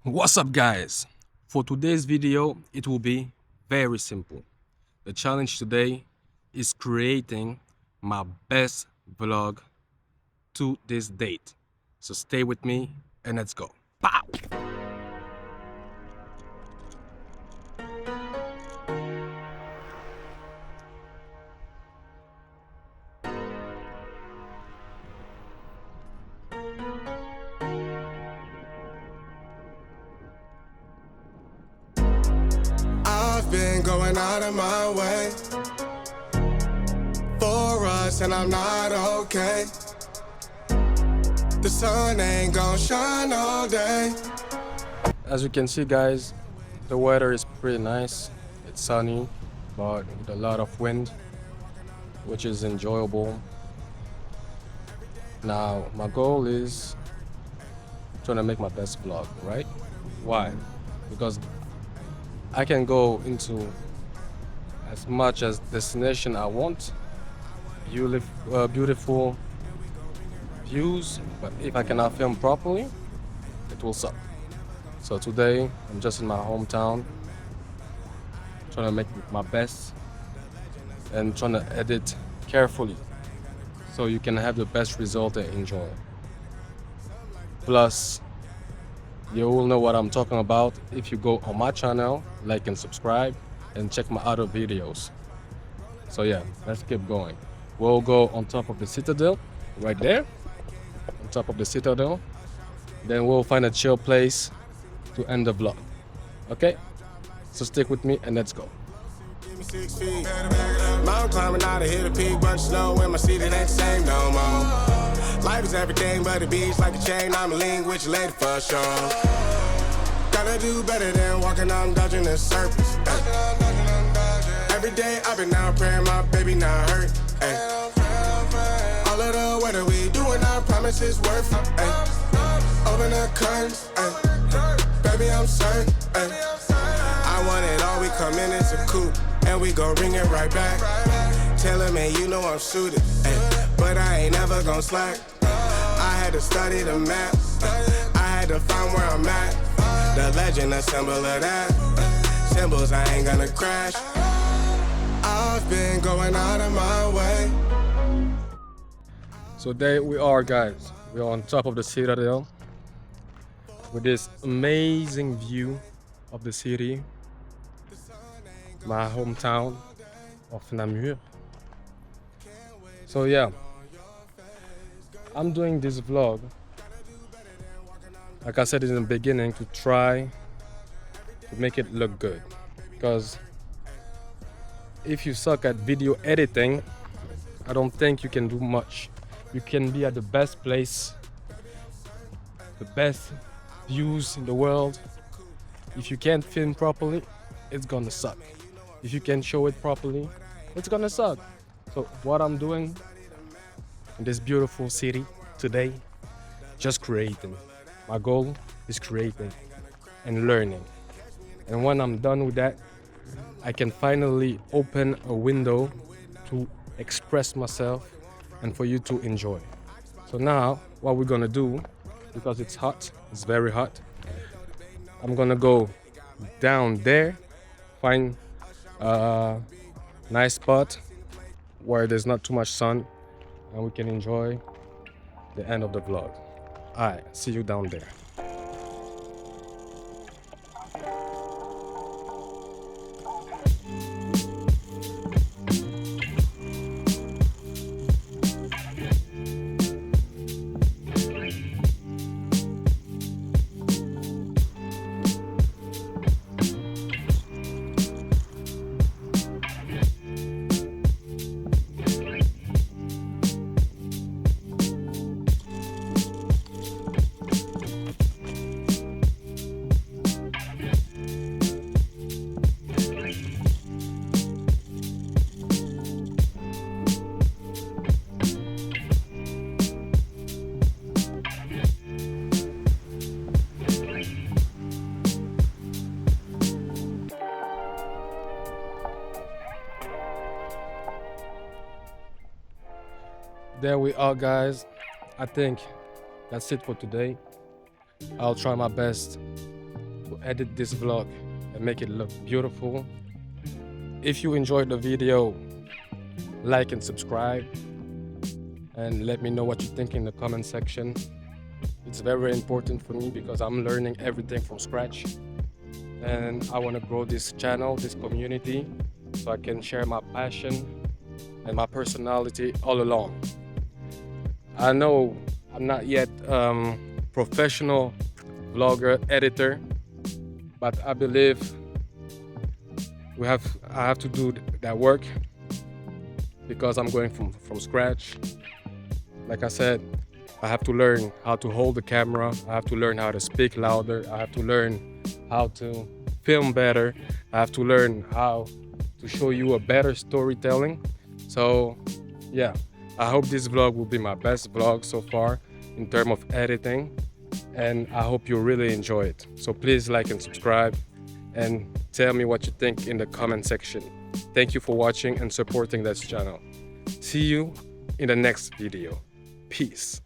What's up, guys? For today's video, it will be very simple. The challenge today is creating my best vlog to this date. So stay with me and let's go. Pow! I've been going out of my way for us, and I'm not okay. The sun ain't gonna shine all day. As you can see, guys, the weather is pretty nice. It's sunny, but with a lot of wind, which is enjoyable. Now, my goal is trying to make my best vlog, right? Why? Because I can go into as much as destination I want. You live beautiful views, but if I cannot film properly, it will suck. So today I'm just in my hometown, trying to make my best and trying to edit carefully so you can have the best result and enjoy. Plus, you will know what I'm talking about if you go on my channel, like and subscribe, and check my other videos. So yeah, let's keep going. We'll go on top of the citadel, right there, on top of the citadel. Then we'll find a chill place to end the vlog. Okay? So stick with me and let's go. Give me 6 feet. Mountain climbing out of here, the peak, bunch of snow in my seat, it ain't the same no more. Life is everything but a beach, like a chain, I'm a link with you later for sure. Gotta do better than walking, I'm dodging the surface. Every day I've been out praying, my baby not hurt. Ay. All of the weather we doing, I promise it's worth it. Ay. Open the curtains, ay. Baby I'm certain. Ay. I want it all, we come in, it's a coupe, and we gon' bring it right back. Tell him, man, you know I'm suited, ay. But I ain't never gon' slack. I had to study the map, I had to find where I'm at. The legend, a symbol of that. Symbols, I ain't gonna crash. I've been going out of my way. So there we are, guys. We're on top of the citadel with this amazing view of the city, my hometown of Namur. So yeah, I'm doing this vlog, like I said in the beginning, to try to make it look good. Because if you suck at video editing, I don't think you can do much. You can be at the best place, the best views in the world. If you can't film properly, it's gonna suck. If you can't show it properly, it's gonna suck. So what I'm doing in this beautiful city today, just creating. My goal is creating and learning. And when I'm done with that, I can finally open a window to express myself and for you to enjoy. So now what we're gonna do, because it's hot, it's very hot, I'm gonna go down there, find a nice spot where there's not too much sun and we can enjoy the end of the vlog. Alright, see you down there. There we are, guys. I think that's it for today. I'll try my best to edit this vlog and make it look beautiful. If you enjoyed the video, like and subscribe, and let me know what you think in the comment section. It's very important for me because I'm learning everything from scratch, and I want to grow this channel, this community, so I can share my passion and my personality all along. I know I'm not yet professional vlogger, editor, but I believe I have to do that work because I'm going from scratch. Like I said, I have to learn how to hold the camera, I have to learn how to speak louder, I have to learn how to film better, I have to learn how to show you a better storytelling. So yeah, I hope this vlog will be my best vlog so far in terms of editing, and I hope you really enjoy it. So please like and subscribe and tell me what you think in the comment section. Thank you for watching and supporting this channel. See you in the next video. Peace.